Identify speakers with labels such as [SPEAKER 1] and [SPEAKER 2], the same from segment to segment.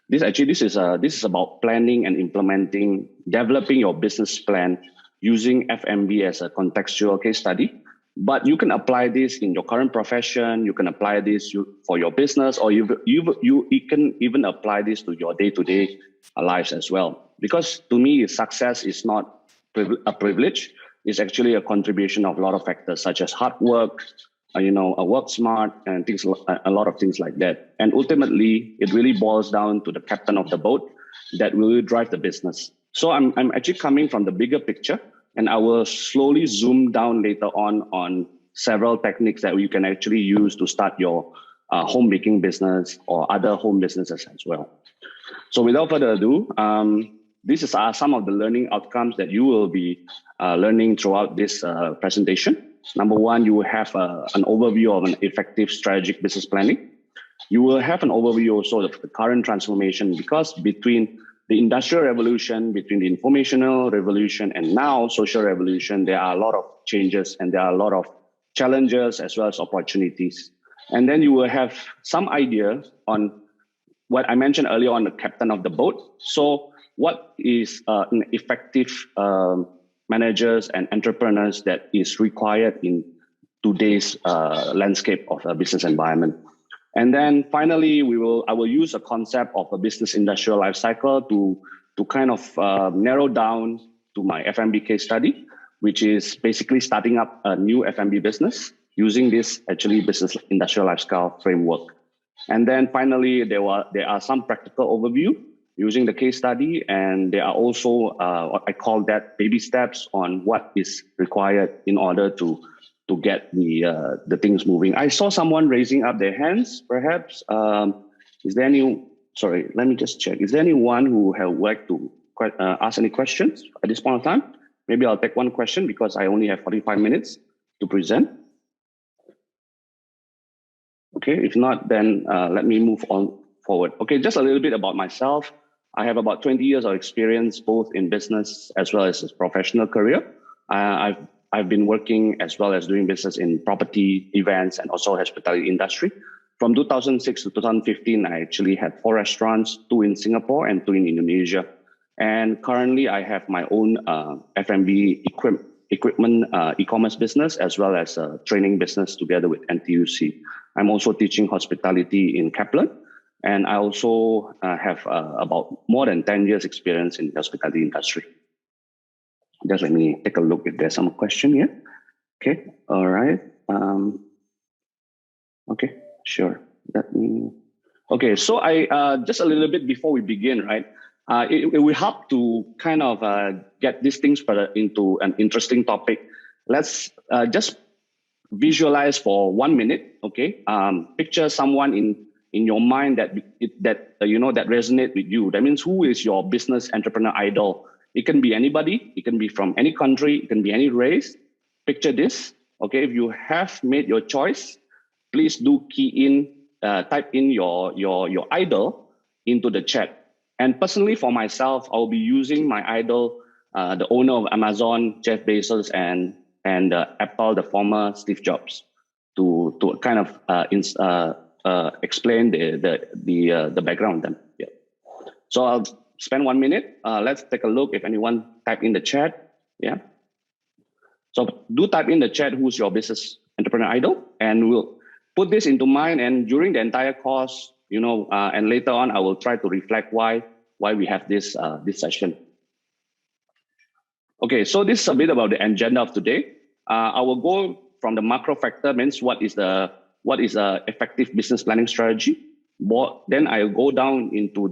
[SPEAKER 1] This is about planning and implementing, developing your business plan using F&B as a contextual case study. But you can apply this in your current profession. You can apply this for your business, or you can even apply this to your day-to-day lives as well. Because to me, success is not a privilege. It's actually a contribution of a lot of factors, such as hard work, work smart, and a lot of things like that. And ultimately, it really boils down to the captain of the boat that will drive the business. So I'm actually coming from the bigger picture, and I will slowly zoom down later on several techniques that you can actually use to start your home baking business or other home businesses as well. So without further ado, these are some of the learning outcomes that you will be learning throughout this presentation. Number one, you will have an overview of an effective strategic business planning. You will have an overview also of the current transformation, because between the industrial revolution, between the informational revolution, and now social revolution, there are a lot of changes and there are a lot of challenges as well as opportunities. And then you will have some idea on what I mentioned earlier on the captain of the boat. So what is an effective managers and entrepreneurs that is required in today's landscape of a business environment. And then finally, I will use a concept of a business industrial life cycle to kind of narrow down to my F&B case study, which is basically starting up a new F&B business using this actually business industrial life cycle framework. And then finally, there are some practical overview using the case study, and there are also what I call that baby steps on what is required in order to get the things moving. I saw someone raising up their hands. Perhaps is there any? Sorry, let me just check. Is there anyone who would like to ask any questions at this point of time? Maybe I'll take one question because I only have 45 minutes to present. Okay, if not, then let me move on forward. Okay, just a little bit about myself. I have about 20 years of experience, both in business as well as professional career. I've been working as well as doing business in property, events, and also hospitality industry. From 2006 to 2015, I actually had 4 restaurants, 2 in Singapore and 2 in Indonesia. And currently, I have my own F&B equipment e-commerce business, as well as a training business together with NTUC. I'm also teaching hospitality in Kaplan. And I also have about more than 10 years experience in the hospitality industry. Just let me take a look if there's some question here. Okay, all right. Okay, sure. Okay, so I just a little bit before we begin, right? It will help to kind of get these things into an interesting topic. Let's just visualize for 1 minute. Okay, picture someone in your mind that resonate with you. That means, who is your business entrepreneur idol? It can be anybody. It can be from any country. It can be any race. Picture this. Okay, if you have made your choice, please do type in your idol into the chat. And personally, for myself, I'll be using my idol, the owner of Amazon, Jeff Bezos, and Apple, the former Steve Jobs, to kind of explain the background of them. Yeah. So I'll spend 1 minute. Let's take a look if anyone type in the chat. Yeah. So do type in the chat who's your business entrepreneur idol, and we'll put this into mind. And during the entire course, and later on, I will try to reflect why we have this session. Okay, so this is a bit about the agenda of today. I will go from the macro factor, means what is a effective business planning strategy. Then I'll go down into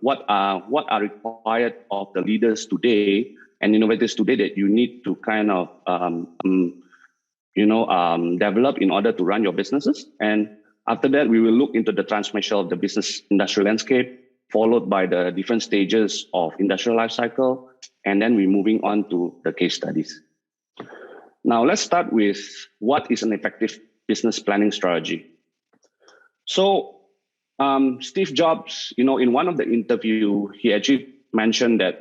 [SPEAKER 1] what are required of the leaders today and innovators today that you need to kind of develop in order to run your businesses. And after that, we will look into the transformation of the business industrial landscape, followed by the different stages of industrial life cycle, and then we're moving on to the case studies. Now, let's start with what is an effective business planning strategy. So, Steve Jobs, in one of the interview, he actually mentioned that,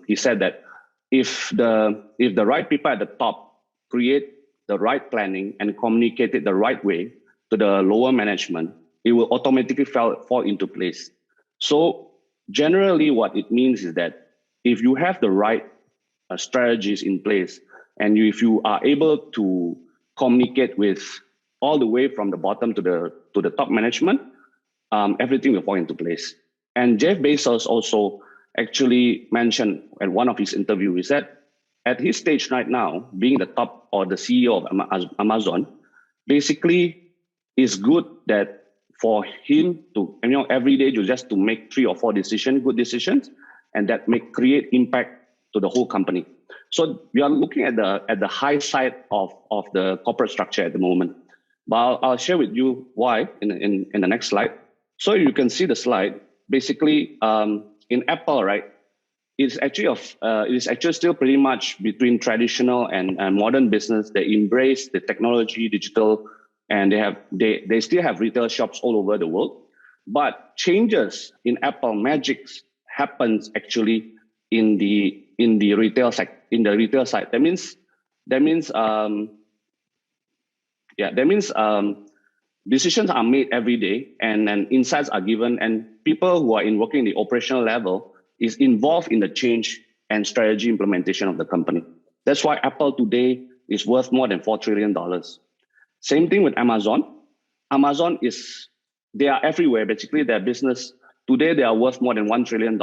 [SPEAKER 1] he said that if the right people at the top create the right planning and communicate it the right way to the lower management, it will automatically fall into place. So generally what it means is that if you have the right strategies in place, and if you are able to communicate with all the way from the bottom to the top management, everything will fall into place. And Jeff Bezos also actually mentioned at one of his interviews that at his stage right now, being the top or the CEO of Amazon, basically is good that for him to, every day just to make 3 or 4 good decisions, and that may create impact to the whole company. So we are looking at the high side of the corporate structure at the moment. But I'll share with you why in the next slide. So you can see the slide. Basically, in Apple, right, it's actually still pretty much between traditional and modern business. They embrace the technology, digital, and they still have retail shops all over the world. But changes in Apple magics happens actually in the retail side. That means decisions are made every day, and insights are given, and people who are working in the operational level is involved in the change and strategy implementation of the company. That's why Apple today is worth more than $4 trillion. Same thing with Amazon. They are everywhere. Basically, their business today, they are worth more than $1 trillion.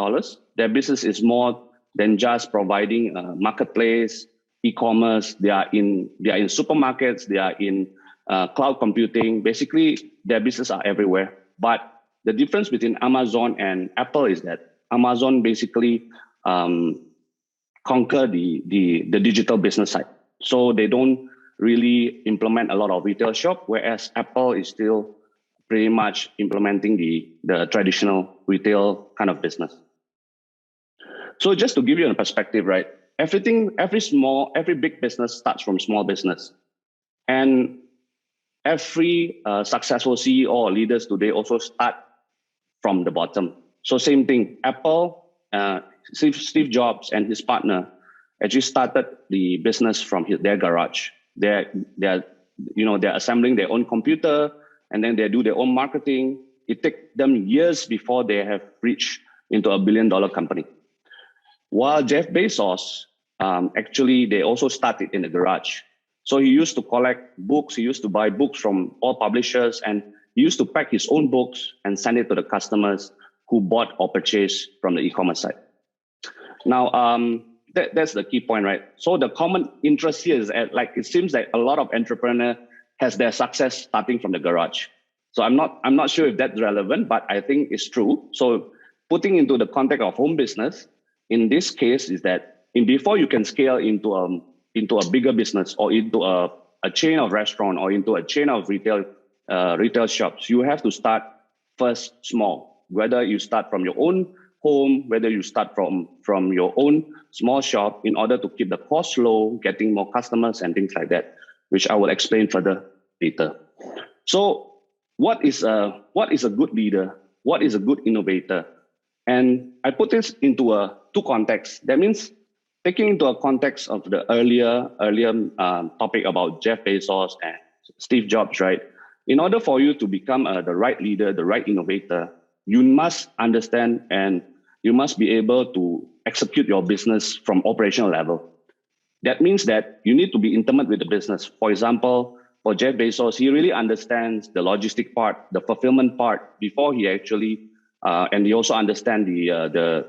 [SPEAKER 1] Their business is more than just providing a marketplace, e-commerce. They are in supermarkets. They are in cloud computing. Basically, their business are everywhere. But the difference between Amazon and Apple is that Amazon basically conquer the digital business side. So they don't really implement a lot of retail shop, whereas Apple is still pretty much implementing the traditional retail kind of business. So just to give you a perspective, right? Every big business starts from small business. And every successful CEO or leaders today also start from the bottom. So same thing, Apple, Steve Jobs and his partner actually started the business from their garage. They're assembling their own computer, and then they do their own marketing. It took them years before they have reached into $1 billion company. While Jeff Bezos, actually, they also started in the garage. So he used to collect books. He used to buy books from all publishers, and he used to pack his own books and send it to the customers who bought or purchased from the e-commerce site. Now, that's the key point, right? So the common interest here is it seems like a lot of entrepreneurs has their success starting from the garage. So I'm not sure if that's relevant, but I think it's true. So putting into the context of home business, in this case, is that before you can scale into a bigger business or into a chain of restaurant or into a chain of retail shops, you have to start first small. Whether you start from your own home, whether you start from your own small shop, in order to keep the cost low, getting more customers and things like that, which I will explain further later. So what is a good leader? What is a good innovator? And I put this into two contexts. That means taking into a context of the earlier topic about Jeff Bezos and Steve Jobs, right? In order for you to become the right leader, the right innovator, you must understand and you must be able to execute your business from operational level. That means that you need to be intimate with the business. For example, for Jeff Bezos, he really understands the logistic part, the fulfillment part before he actually, and he also understands the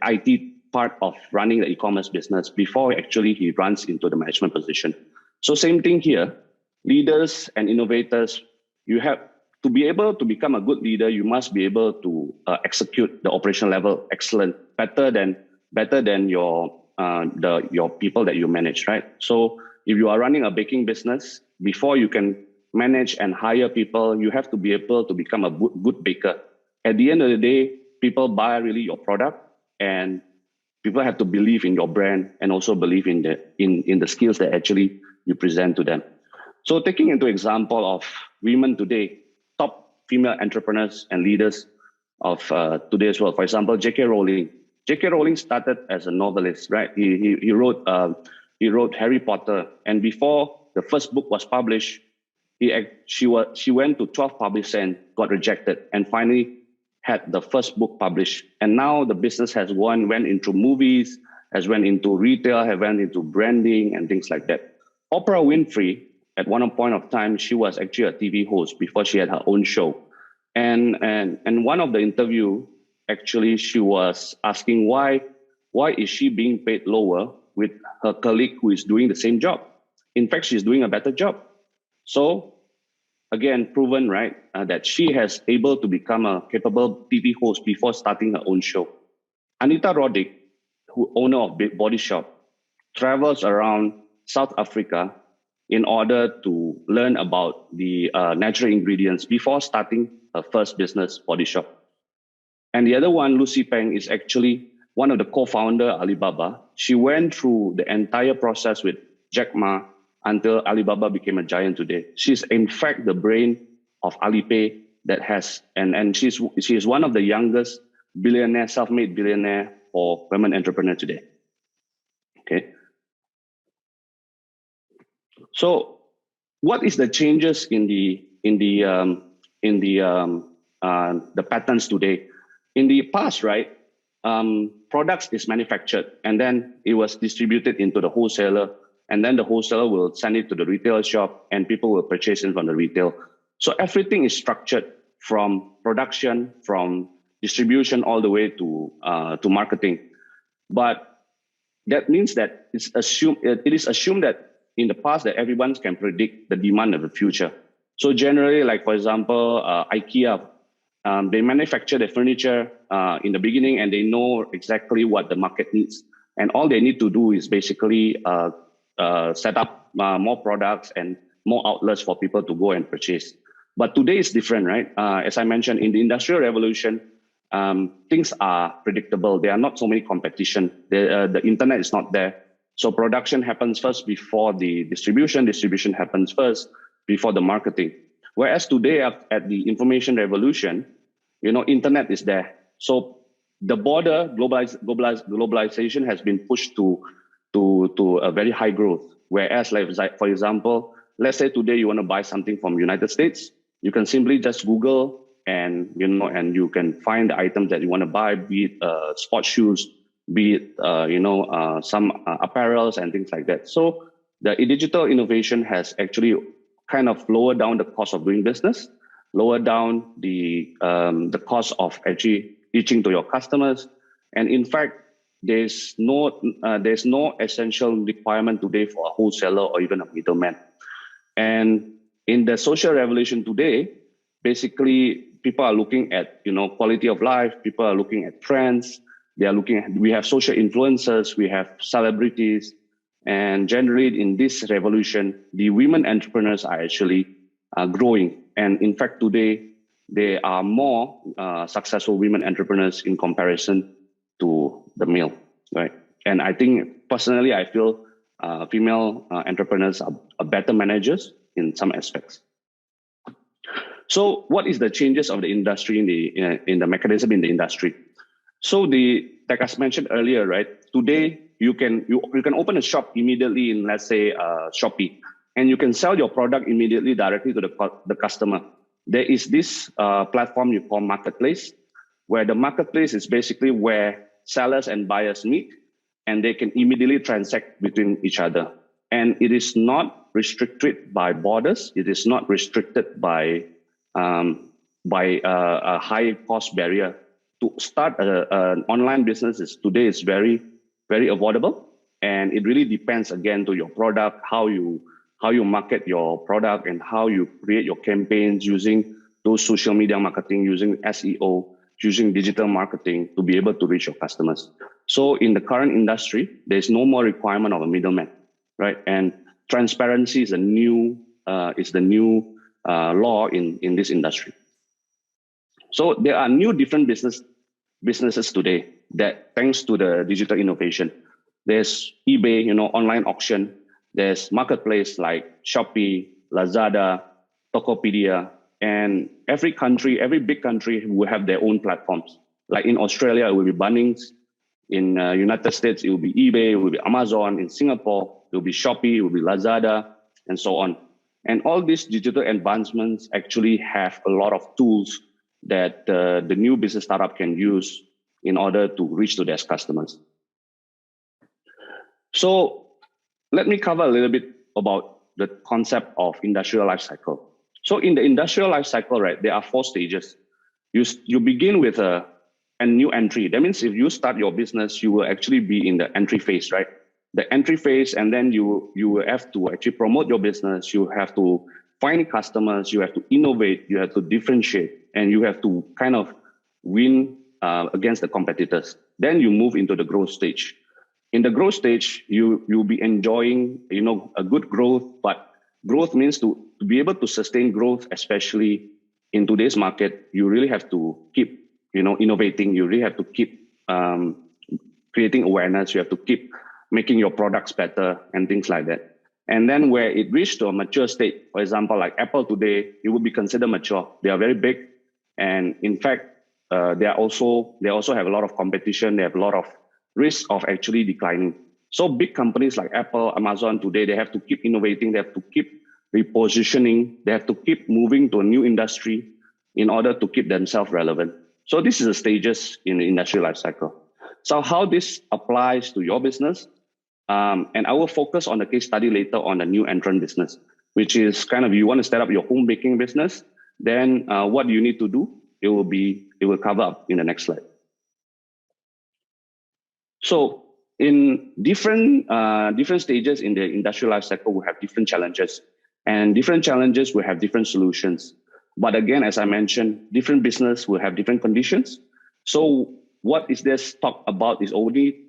[SPEAKER 1] IT part of running the e-commerce business before actually he runs into the management position. So same thing here, leaders and innovators, you have to be able to become a good leader, you must be able to execute the operational level excellent, better than your people that you manage, right? So if you are running a baking business, before you can manage and hire people, you have to be able to become a good baker. At the end of the day, people buy really your product, and people have to believe in your brand and also believe in the skills that actually you present to them. So taking into example of women today, top female entrepreneurs and leaders of today's world. For example, J.K. Rowling. J.K. Rowling started as a novelist, right? He wrote Harry Potter, and before the first book was published, she went to 12 publishers and got rejected. And finally, had the first book published. And now the business has went into movies, has went into retail, has went into branding and things like that. Oprah Winfrey, at one point of time, she was actually a TV host before she had her own show. And one of the interview, actually, she was asking why is she being paid lower with her colleague who is doing the same job? In fact, she's doing a better job. So again, proven, right, that she has able to become a capable TV host before starting her own show. Anita Roddick, owner of Body Shop, travels around South Africa in order to learn about the natural ingredients before starting her first business, Body Shop. And the other one, Lucy Peng, is actually one of the co-founder Alibaba. She went through the entire process with Jack Ma until Alibaba became a giant today. She's in fact the brain of Alipay that has, and she is one of the youngest billionaire, self-made billionaire for women entrepreneur today. Okay. So, what is the changes in the patterns today? In the past, right, products is manufactured and then it was distributed into the wholesaler, and then the wholesaler will send it to the retail shop and people will purchase it from the retail. So everything is structured from production, from distribution, all the way to marketing. But that means that it is assumed that in the past that everyone can predict the demand of the future. So generally, like for example, IKEA, they manufacture their furniture in the beginning and they know exactly what the market needs. And all they need to do is basically set up more products and more outlets for people to go and purchase. But today is different, right? As I mentioned, in the Industrial Revolution, things are predictable. There are not so many competition. The internet is not there. So production happens first before the distribution. Distribution happens first before the marketing. Whereas today at the information revolution, internet is there. So the border globalization has been pushed to a very high growth. Whereas, like for example, let's say today you want to buy something from United States, you can simply just Google and you can find the items that you want to buy, be it sports shoes, be it some apparels and things like that. So the digital innovation has actually kind of lowered down the cost of doing business, lowered down the cost of actually reaching to your customers, and in fact, there's no essential requirement today for a wholesaler or even a middleman. And in the social revolution today, basically people are looking at quality of life. People are looking at trends. They are looking at, we have social influencers, we have celebrities, and generally in this revolution, the women entrepreneurs are actually growing. And in fact, today there are more successful women entrepreneurs in comparison to the male, right? And I think personally, I feel female entrepreneurs are better managers in some aspects. So, what is the changes of the industry in the mechanism in the industry? So, like I mentioned earlier, right? Today you can open a shop immediately in, let's say, Shopee, and you can sell your product immediately directly to the customer. There is this platform you call marketplace, where the marketplace is basically where sellers and buyers meet, and they can immediately transact between each other. And it is not restricted by borders. It is not restricted by a high cost barrier. To start an online business today is very, very affordable, and it really depends again to your product, how you market your product, and how you create your campaigns using those social media marketing, using SEO, using digital marketing to be able to reach your customers. So in the current industry, there's no more requirement of a middleman, right? And transparency is the new law in this industry. So there are new different businesses today that, thanks to the digital innovation, there's eBay, online auction. There's marketplace like Shopee, Lazada, Tokopedia, and every big country will have their own platforms. Like in Australia, it will be Bunnings. In United States, it will be eBay, it will be Amazon. In Singapore, it will be Shopee, it will be Lazada, and so on. And all these digital advancements actually have a lot of tools that the new business startup can use in order to reach to their customers. So let me cover a little bit about the concept of industrial life cycle. So in the industrial life cycle, right, there are 4 stages. You begin with a new entry. That means if you start your business, you will actually be in the entry phase, right? The entry phase, and then you will have to actually promote your business. You have to find customers. You have to innovate. You have to differentiate, and you have to kind of win against the competitors. Then you move into the growth stage. In the growth stage, you'll be enjoying, a good growth, but growth means to be able to sustain growth, especially in today's market, you really have to keep, innovating. You really have to keep creating awareness. You have to keep making your products better and things like that. And then where it reached to a mature state, for example, like Apple today, it would be considered mature. They are very big. And in fact, they also have a lot of competition. They have a lot of risk of actually declining. So big companies like Apple, Amazon today, they have to keep innovating. They have to keep repositioning. They have to keep moving to a new industry in order to keep themselves relevant. So this is the stages in the industrial life cycle. So how this applies to your business, and I will focus on the case study later on the new entrant business, which is kind of, you want to set up your home baking business, then what do you need to do? It will cover up in the next slide. So in different stages in the industrial life cycle, we have different challenges, and different challenges will have different solutions. But again, as I mentioned, different business will have different conditions. So what is this talk about is only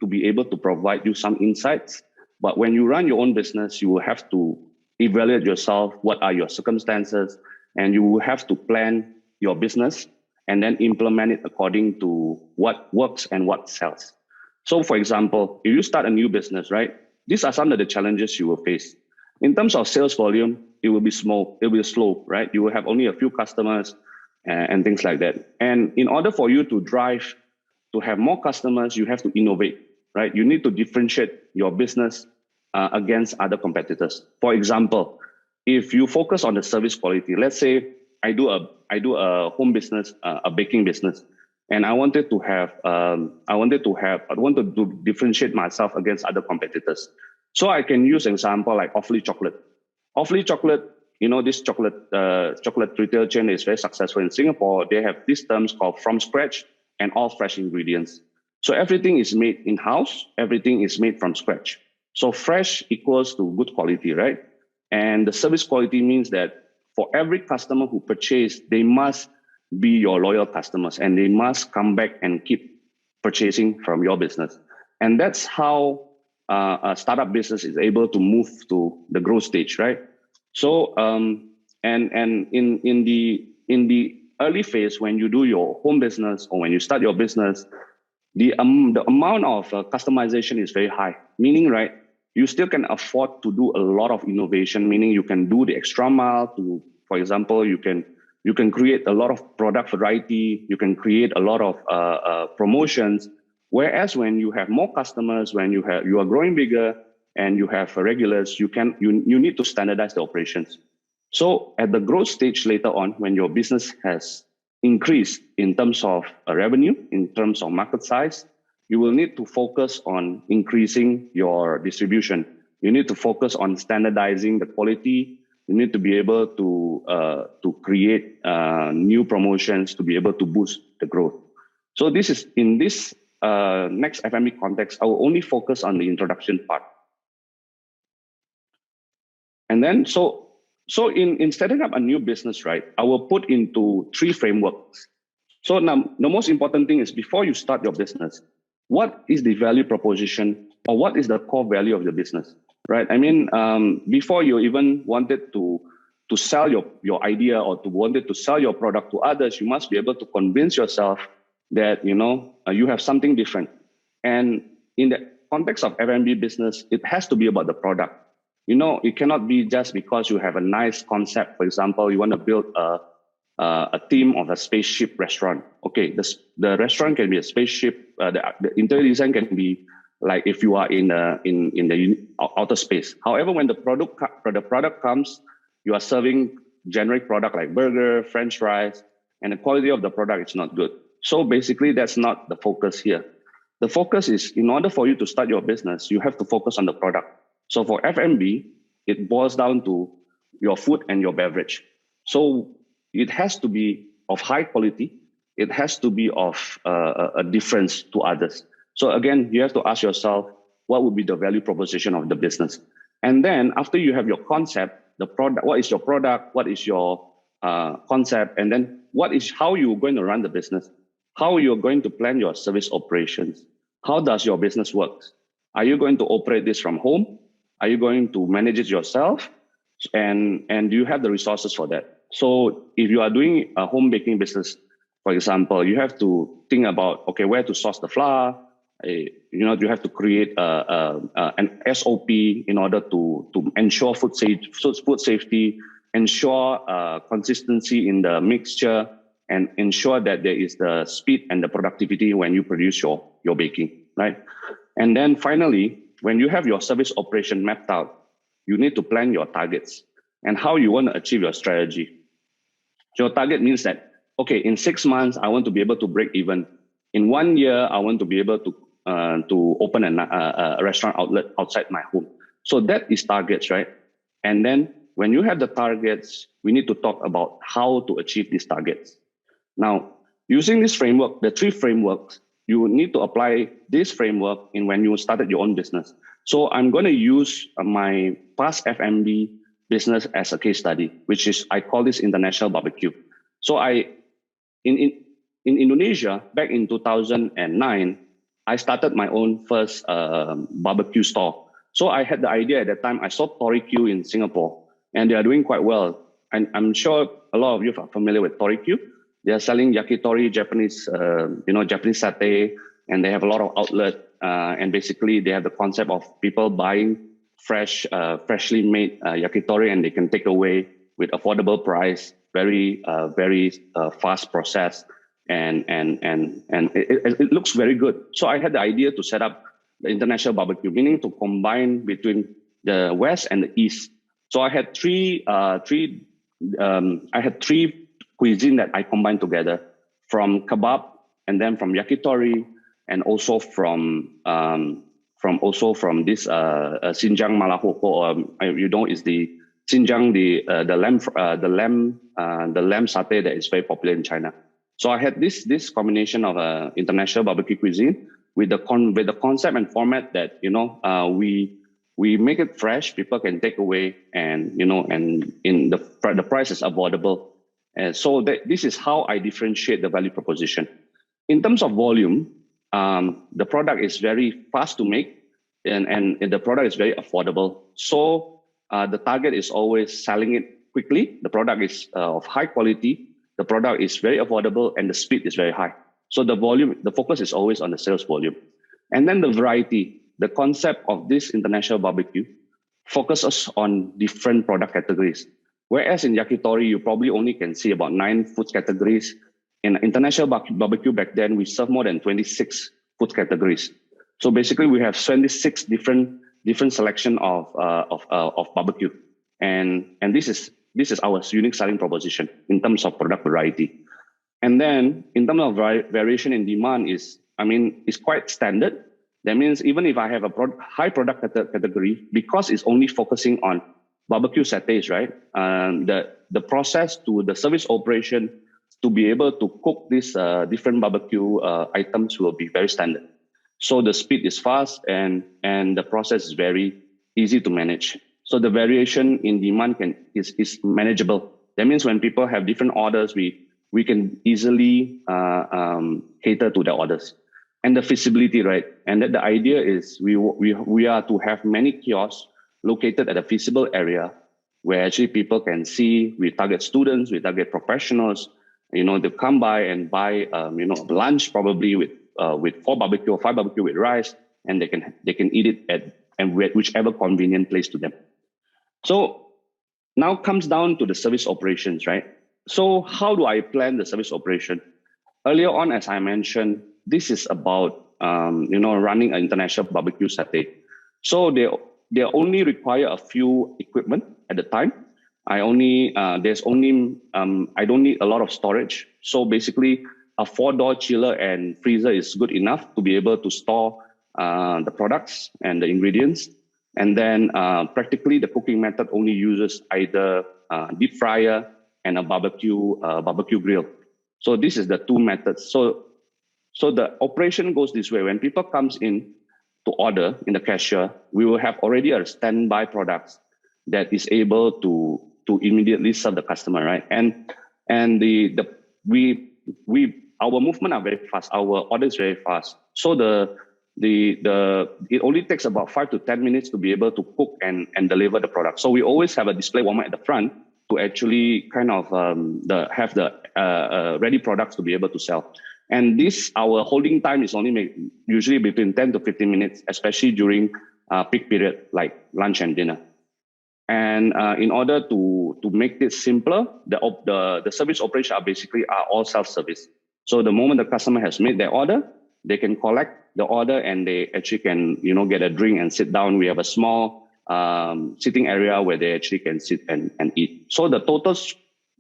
[SPEAKER 1] to be able to provide you some insights. But when you run your own business, you will have to evaluate yourself. What are your circumstances? And you will have to plan your business and then implement it according to what works and what sells. So for example, if you start a new business, right, these are some of the challenges you will face. In terms of sales volume, it will be small, it will be slow, right? You will have only a few customers and things like that. And in order for you to drive, to have more customers, you have to innovate, right? You need to differentiate your business against other competitors. For example, if you focus on the service quality, let's say I do a home business, a baking business, and I want to differentiate myself against other competitors. So I can use an example like Awfully Chocolate. Awfully Chocolate, this chocolate retail chain is very successful in Singapore. They have these terms called from scratch and all fresh ingredients. So everything is made in-house. Everything is made from scratch. So fresh equals to good quality, right? And the service quality means that for every customer who purchase, they must be your loyal customers and they must come back and keep purchasing from your business. And that's how a startup business is able to move to the growth stage, right? So, and in the early phase, when you do your home business or when you start your business, the amount of customization is very high. Meaning, right, you still can afford to do a lot of innovation. Meaning, you can do the extra mile to, for example, you can create a lot of product variety. You can create a lot of promotions. Whereas when you have more customers, when you are growing bigger and you have regulars, you need to standardize the operations. So at the growth stage later on, when your business has increased in terms of revenue, in terms of market size, you will need to focus on increasing your distribution. You need to focus on standardizing the quality. You need to be able to create new promotions to be able to boost the growth. So this is in this next F&B context, I will only focus on the introduction part. And then, so in setting up a new business, right, I will put into 3 frameworks. So now, the most important thing is before you start your business, what is the value proposition or what is the core value of the business, right? I mean, before you even wanted to sell your idea or wanted to sell your product to others, you must be able to convince yourself that, you have something different. And in the context of F&B business, it has to be about the product. It cannot be just because you have a nice concept. For example, you want to build a theme of a spaceship restaurant. Okay, the restaurant can be a spaceship. The interior design can be like if you are in the outer space. However, when the product comes, you are serving generic product like burger, French fries. and the quality of the product is not good. So basically, that's not the focus here. The focus is, in order for you to start your business, you have to focus on the product. So for F&B, it boils down to your food and your beverage. So it has to be of high quality. It has to be of a difference to others. So again, you have to ask yourself, what would be the value proposition of the business? And then after you have your concept, the product, what is your product? What is your concept? And then how you're going to run the business? How you're going to plan your service operations? How does your business work? Are you going to operate this from home? Are you going to manage it yourself? And do you have the resources for that? So if you are doing a home baking business, for example, you have to think about, okay, where to source the flour. You have to create an SOP in order to ensure food safety, ensure consistency in the mixture, and ensure that there is the speed and the productivity when you produce your baking, right? And then finally, when you have your service operation mapped out, you need to plan your targets and how you want to achieve your strategy. Your target means that, okay, in 6 months, I want to be able to break even. In 1 year, I want to be able to open a restaurant outlet outside my home. So that is targets, right? And then when you have the targets, we need to talk about how to achieve these targets. Now, using this framework, the 3 frameworks, you need to apply this framework in when you started your own business. So I'm going to use my past F&B business as a case study, which is, I call this international barbecue. So in Indonesia, back in 2009, I started my own first barbecue store. So I had the idea at that time. I saw Torikyu in Singapore, and they are doing quite well. And I'm sure a lot of you are familiar with Torikyu. They are selling yakitori, Japanese satay, and they have a lot of outlet. And basically, they have the concept of people buying freshly made yakitori, and they can take away with affordable price, very fast process, and it looks very good. So I had the idea to set up the international barbecue, meaning to combine between the West and the East. So I had three cuisine that I combined together, from kebab, and then from yakitori, and also from this Xinjiang malahoko, is the Xinjiang the lamb satay that is very popular in China. So I had this combination of international barbecue cuisine with the concept and format that we make it fresh, people can take away, and in the price is affordable. And so this is how I differentiate the value proposition. In terms of volume, the product is very fast to make, and the product is very affordable. So the target is always selling it quickly. The product is of high quality. The product is very affordable, and the speed is very high. So the focus is always on the sales volume. And then the variety, the concept of this international barbecue focuses on different product categories. Whereas in yakitori, you probably only can see about 9 food categories. In international barbecue back then, we serve more than 26 food categories. So basically, we have 26 different selection of barbecue, and this is our unique selling proposition in terms of product variety. And then in terms of variation in demand is quite standard. That means even if I have a high product category, because it's only focusing on barbecue satays, right? The process to the service operation to be able to cook these different barbecue items will be very standard. So the speed is fast, and the process is very easy to manage. So the variation in demand is manageable. That means when people have different orders, we can easily cater to the orders. And the feasibility, right? And that the idea is we are to have many kiosks located at a feasible area where actually people can see. We target students, we target professionals. They come by and buy lunch probably with 4 barbecue or 5 barbecue with rice, and they can eat it at whichever convenient place to them. So now comes down to the service operations, right? So how do I plan the service operation? Earlier on, as I mentioned, this is about running an international barbecue satay. So they only require a few equipment at the time. I only I don't need a lot of storage. So basically, a 4-door chiller and freezer is good enough to be able to store the products and the ingredients. And then practically the cooking method only uses either deep fryer and a barbecue grill. So this is the two methods. So the operation goes this way. When people comes in to order in the cashier, we will have already a standby products that is able to immediately serve the customer, right? And we our movement are very fast. Our order is very fast. So it only takes about 5 to 10 minutes to be able to cook and deliver the product. So we always have a display warmer at the front to actually kind of have the ready products to be able to sell. And our holding time is only usually between 10 to 15 minutes, especially during peak period like lunch and dinner. And in order to make this simpler, the service operations are all self-service. So the moment the customer has made their order, they can collect the order and they actually can get a drink and sit down. We have a small sitting area where they actually can sit and eat. So the total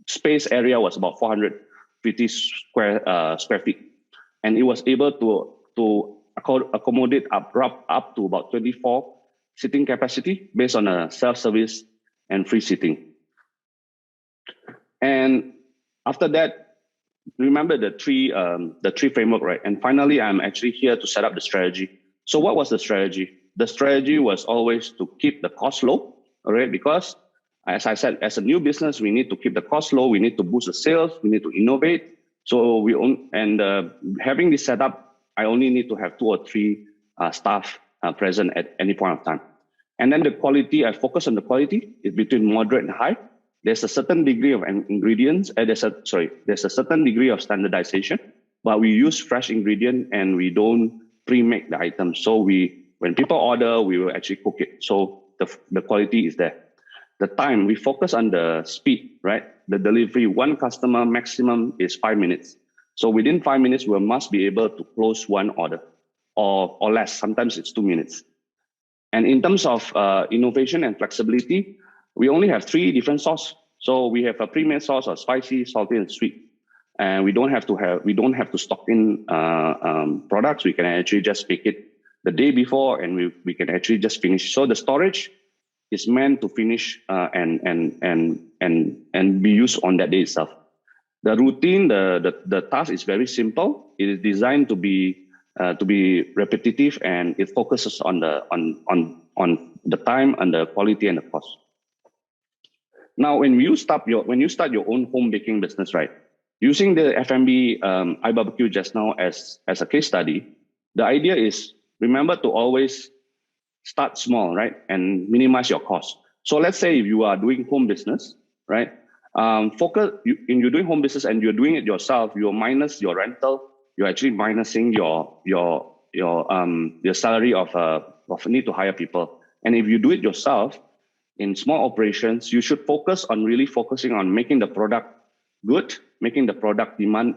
[SPEAKER 1] space area was about 450 square feet, and it was able to accommodate up to about 24 sitting capacity based on a self-service and free sitting. And after that, remember the three framework, right? And finally, I'm actually here to set up the strategy. So what was the strategy? The strategy was always to keep the cost low, all right? Because as I said, as a new business, we need to keep the cost low. We need to boost the sales. We need to innovate. So having this setup, I only need to have 2 or 3 staff present at any point of time. And then the quality, I focus on the quality. It's between moderate and high. There's a certain degree of ingredients. There's a certain degree of standardization, but we use fresh ingredient and we don't pre-make the items. So when people order, we will actually cook it. So the quality is there. The time, we focus on the speed, right? The delivery, one customer maximum is 5 minutes. So within 5 minutes, we must be able to close one order or less. Sometimes it's 2 minutes. And in terms of innovation and flexibility, we only have 3 different sauces. So we have a pre-made sauce of spicy, salty, and sweet. And we don't have to stock in products. We can actually just pick it the day before, and we can actually just finish. So the storage is meant to finish and be used on that day itself. The routine, the task is very simple. It is designed to be repetitive, and it focuses on the time and the quality and the cost. Now, when you start your own home baking business, right? Using the F&B iBarbecue just now as a case study, the idea is, remember to always start small, right? And minimize your cost. So let's say if you are doing home business, right? You're doing home business and you're doing it yourself, you minus your rental, you're actually minusing your salary of need to hire people. And if you do it yourself in small operations, you should focusing on making the product good, making the product demand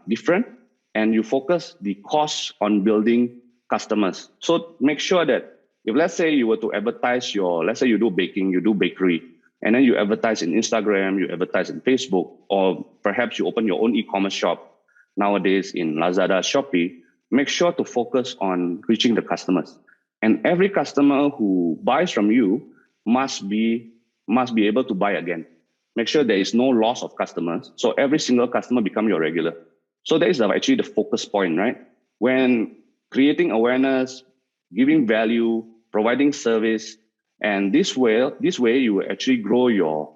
[SPEAKER 1] different, and you focus the cost on building customers. So make sure that if, let's say, you were to advertise let's say you do baking, you do bakery, and then you advertise in Instagram, you advertise in Facebook, or perhaps you open your own e-commerce shop nowadays in Lazada, Shopee, make sure to focus on reaching the customers. And every customer who buys from you must be able to buy again. Make sure there is no loss of customers. So every single customer become your regular. So that is actually the focus point, right? When creating awareness, giving value, providing service, and this way you will actually grow your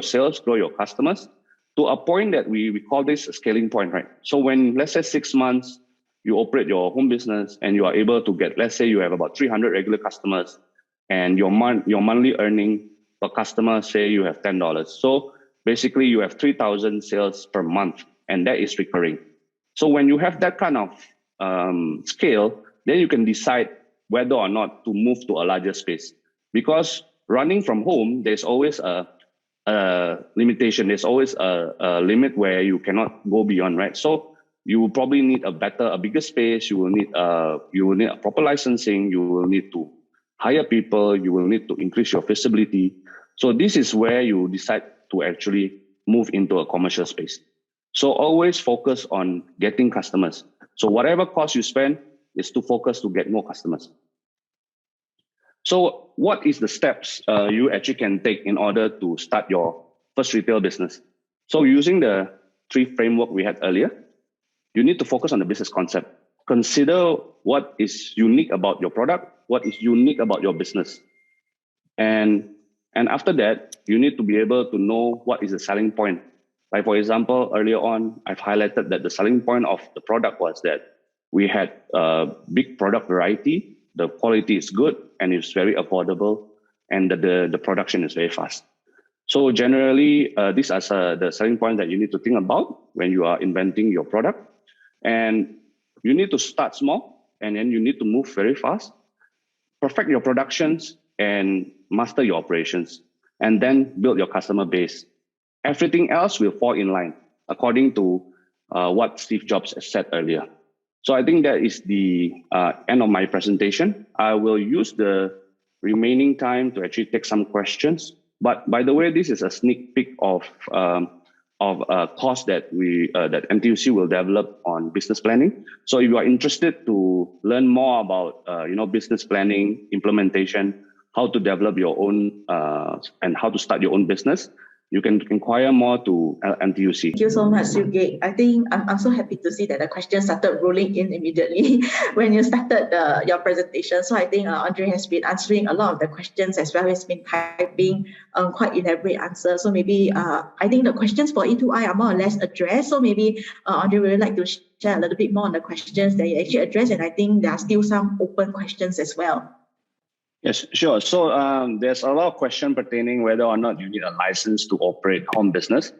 [SPEAKER 1] sales, grow your customers to a point that we call this a scaling point, right? So when, let's say, 6 months you operate your home business and you are able to get, let's say you have about 300 regular customers, and your monthly earning per customer, say you have $10. So basically you have 3,000 sales per month, and that is recurring. So when you have that kind of scale, then you can decide whether or not to move to a larger space. Because running from home, there's always a limitation. There's always a limit where you cannot go beyond, right? So you will probably need a bigger space. You will need a proper licensing. You will need to hire people. You will need to increase your visibility. So this is where you decide to actually move into a commercial space. So always focus on getting customers. So whatever cost you spend is to focus to get more customers. So what is the steps you actually can take in order to start your first retail business? So using the 3 framework we had earlier, you need to focus on the business concept. Consider what is unique about your product, what is unique about your business. And after that, you need to be able to know what is the selling point. Like for example, earlier on, I've highlighted that the selling point of the product was that we had a big product variety, the quality is good, and it's very affordable, and the production is very fast. So generally, these are the selling points that you need to think about when you are inventing your product. And you need to start small, and then you need to move very fast, perfect your productions, and master your operations, and then build your customer base. Everything else will fall in line according to what Steve Jobs said earlier. So I think that is the end of my presentation. I will use the remaining time to actually take some questions. But by the way, this is a sneak peek of a course that that NTUC will develop on business planning. So if you are interested to learn more about business planning, implementation, how to develop your own and how to start your own business, you can inquire more to NTUC.
[SPEAKER 2] Thank you so much, Sugate. I think I'm so happy to see that the questions started rolling in immediately when you started your presentation. So I think Andre has been answering a lot of the questions as well as been typing quite elaborate answers. So maybe I think the questions for E2I are more or less addressed. So maybe Andre would like to share a little bit more on the questions that you actually addressed. And I think there are still some open questions as well.
[SPEAKER 1] Yes, sure. So there's a lot of questions pertaining whether or not you need a license to operate home business.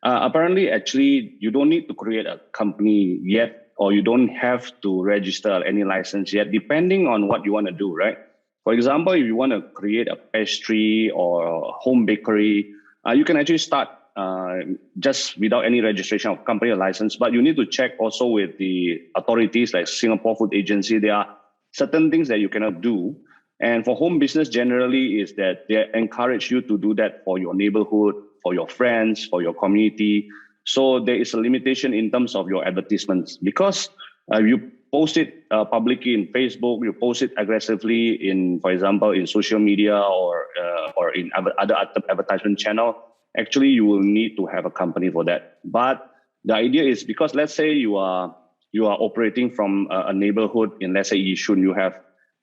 [SPEAKER 1] Apparently, actually, you don't need to create a company yet, or you don't have to register any license yet, depending on what you want to do, right? For example, if you want to create a pastry or a home bakery, you can actually start just without any registration of company or license, but you need to check also with the authorities like Singapore Food Agency. There are certain things that you cannot do. And for home business generally is that they encourage you to do that for your neighborhood, for your friends, for your community. So there is a limitation in terms of your advertisements because you post it publicly in Facebook, you post it aggressively in, for example, in social media or in other advertisement channel. Actually, you will need to have a company for that. But the idea is because let's say you are operating from a neighborhood in, let's say, Yishun, you have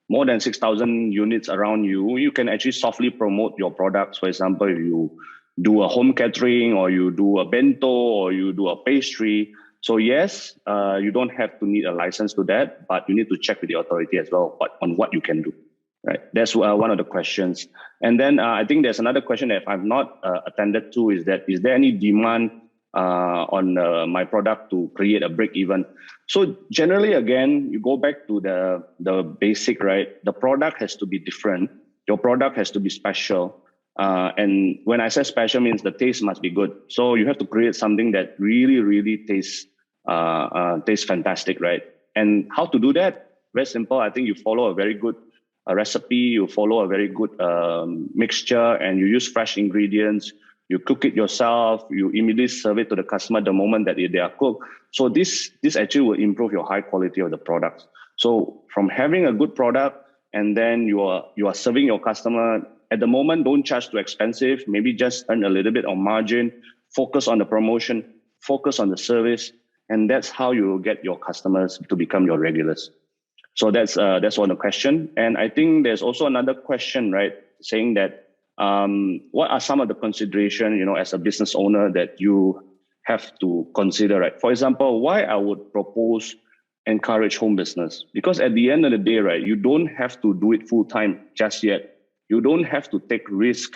[SPEAKER 1] more than 6,000 units around you, you can actually softly promote your products. For example, if you do a home catering or you do a bento or you do a pastry. So yes, you don't have to need a license to that, but you need to check with the authority as well on what you can do. Right? That's one of the questions. And then I think there's another question that I've not attended to is there any demand on my product to create a break even? So generally, again, you go back to the basic, right? The product has to be different. Your product has to be special. And when I say special means the taste must be good. So you have to create something that really, really tastes fantastic, right? And how to do that? Very simple. I think you follow a very good recipe, you follow a very good mixture, and you use fresh ingredients. You cook it yourself, you immediately serve it to the customer the moment that they are cooked. So this actually will improve your high quality of the products. So from having a good product and then you are serving your customer, at the moment, don't charge too expensive, maybe just earn a little bit of margin, focus on the promotion, focus on the service, and that's how you will get your customers to become your regulars. So that's one of the question. And I think there's also another question, right, saying that what are some of the consideration, as a business owner that you have to consider, right? For example, why I would propose encourage home business? Because at the end of the day, right, you don't have to do it full time just yet. You don't have to take risk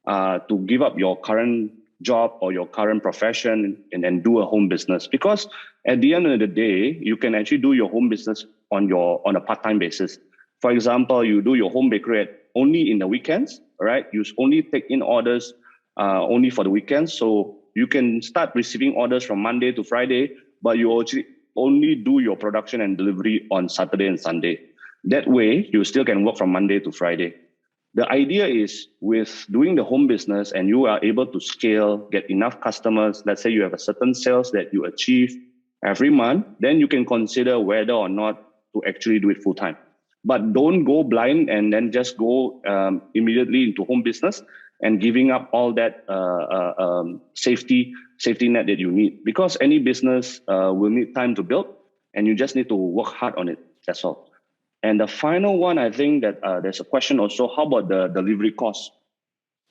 [SPEAKER 1] to give up your current job or your current profession and then do a home business. Because at the end of the day, you can actually do your home business on a part-time basis. For example, you do your home bakery only in the weekends, right? You only take in orders only for the weekends. So you can start receiving orders from Monday to Friday, but you actually only do your production and delivery on Saturday and Sunday. That way, you still can work from Monday to Friday. the idea is with doing the home business and you are able to scale, get enough customers, let's say you have a certain sales that you achieve every month, then you can consider whether or not to actually do it full time. But don't go blind and then just go immediately into home business and giving up all that safety net that you need. Because any business will need time to build and you just need to work hard on it. That's all. And the final one, I think that there's a question also, how about the delivery cost?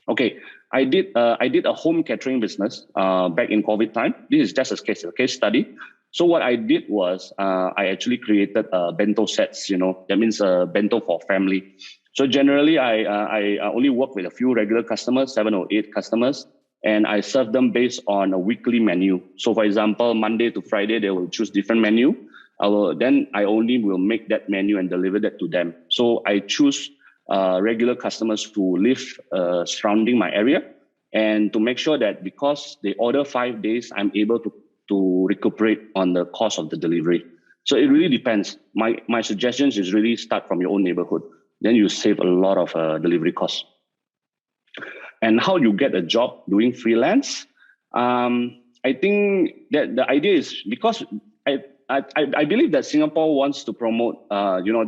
[SPEAKER 1] Okay, I did a home catering business back in COVID time. This is just a case study. So what I did was I actually created bento sets. That means a bento for family. So generally, I only work with a few regular customers, 7 or 8 customers, and I serve them based on a weekly menu. So for example, Monday to Friday, they will choose different menu. Then I only will make that menu and deliver that to them. So I choose regular customers who live surrounding my area, and to make sure that because they order 5 days, I'm able to recuperate on the cost of the delivery. So it really depends. My suggestions is really start from your own neighborhood. Then you save a lot of delivery costs. And how you get a job doing freelance? I think that the idea is because I believe that Singapore wants to promote,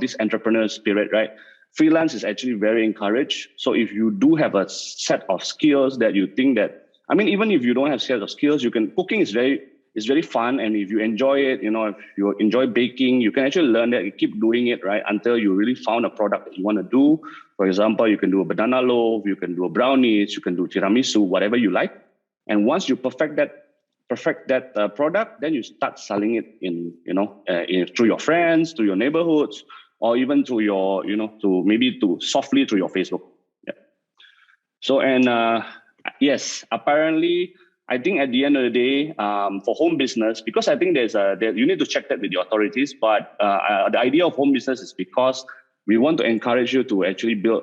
[SPEAKER 1] this entrepreneur spirit, right? Freelance is actually very encouraged. So if you do have a set of skills that you think that, even if you don't have set of skills, cooking is very fun. And if you enjoy it, if you enjoy baking, you can actually learn that, you keep doing it, right? Until you really found a product that you want to do. For example, you can do a banana loaf, you can do a brownies, you can do tiramisu, whatever you like. And once you perfect that product, then you start selling it through your friends, to your neighborhoods, or even to your, to softly through your Facebook. Yeah. So, yes, apparently, I think at the end of the day, for home business, because I think you need to check that with the authorities, but the idea of home business is because we want to encourage you to actually build,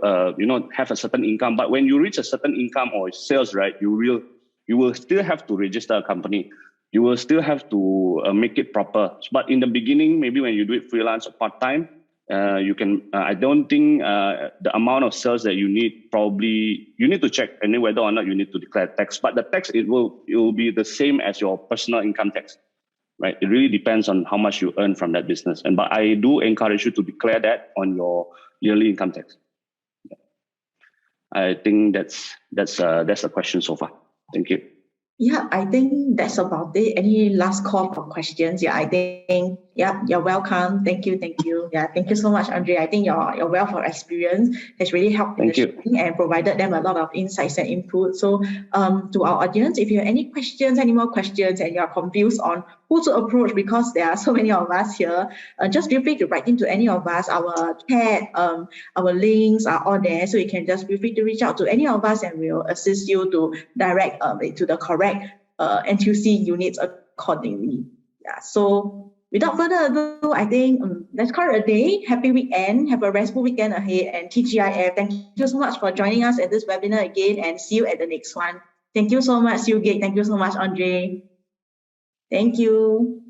[SPEAKER 1] have a certain income. But when you reach a certain income or sales, right, you will still have to register a company. You will still have to make it proper. But in the beginning, maybe when you do it freelance or part-time, you can, I don't think the amount of sales that you need, probably, you need to check and then whether or not you need to declare tax. But the tax, it will be the same as your personal income tax, right? It really depends on how much you earn from that business. But I do encourage you to declare that on your yearly income tax. I think that's the question so far. Thank you.
[SPEAKER 2] Yeah, I think that's about it. Any last call for questions? Yeah, I think, you're welcome. Thank you. Yeah, thank you so much, Andre. I think your wealth of experience has really helped in the sharing and provided them a lot of insights and input. So to our audience, if you have any more questions, and you're confused on who to approach because there are so many of us here, just feel free to write into any of us. Our chat, our links are all there. So you can just feel free to reach out to any of us and we'll assist you to direct to the correct NTUC units accordingly. Yeah. So without further ado, I think let's call it a day. Happy weekend. Have a restful weekend ahead. And TGIF, thank you so much for joining us at this webinar again, and see you at the next one. Thank you so much, Silgate. Thank you so much, Andre. Thank you.